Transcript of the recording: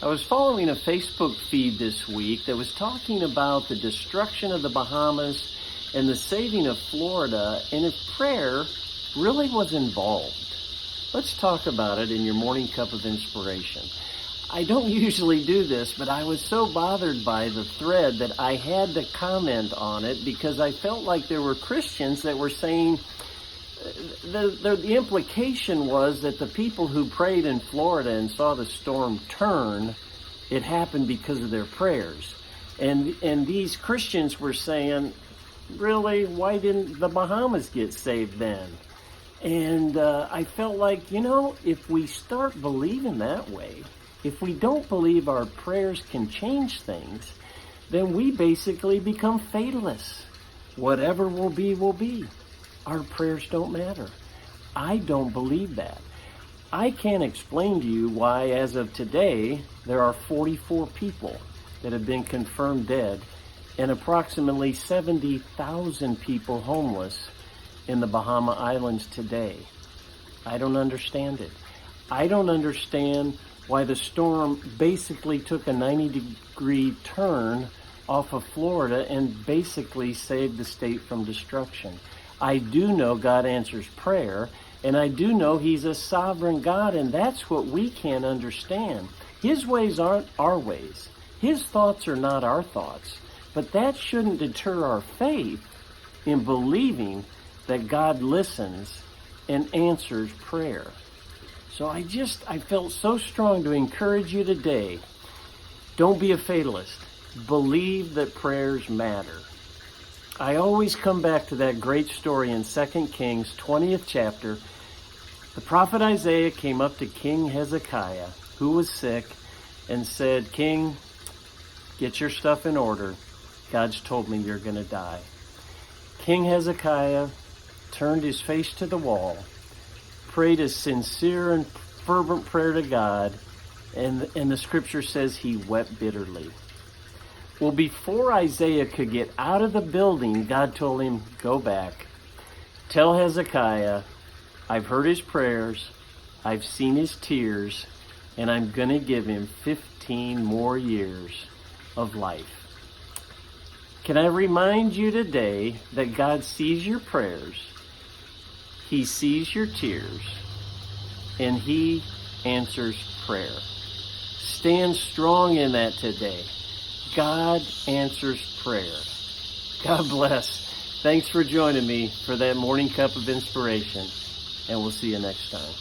I was following a Facebook feed this week that was talking about the destruction of the Bahamas and the saving of Florida, and if prayer really was involved. Let's talk about it in your morning cup of inspiration. I don't usually do this, but I was so bothered by the thread that I had to comment on it because I felt like there were Christians that were saying the implication was that the people who prayed in Florida and saw the storm turn, it happened because of their prayers. And these Christians were saying, really, why didn't the Bahamas get saved then? And I felt like, if we start believing that way, if we don't believe our prayers can change things, then we basically become fatalists. Whatever will be, will be. Our prayers don't matter. I don't believe that. I can't explain to you why, as of today, there are 44 people that have been confirmed dead and approximately 70,000 people homeless in the Bahama Islands today. I don't understand it. I don't understand why the storm basically took a 90-degree turn off of Florida and basically saved the state from destruction. I do know God answers prayer, and I do know He's a sovereign God, and that's what we can't understand. His ways aren't our ways. His thoughts are not our thoughts. But that shouldn't deter our faith in believing that God listens and answers prayer. So I felt so strong to encourage you today. Don't be a fatalist. Believe that prayers matter. I always come back to that great story in 2 Kings, 20th chapter. The prophet Isaiah came up to King Hezekiah, who was sick, and said, "King, get your stuff in order. God's told me you're going to die." King Hezekiah turned his face to the wall, prayed a sincere and fervent prayer to God, and the scripture says he wept bitterly. Well, before Isaiah could get out of the building, God told him, "Go back. Tell Hezekiah, I've heard his prayers, I've seen his tears, and I'm going to give him 15 more years of life." Can I remind you today that God sees your prayers, He sees your tears, and He answers prayer. Stand strong in that today. God answers prayer. God bless. Thanks for joining me for that morning cup of inspiration, and we'll see you next time.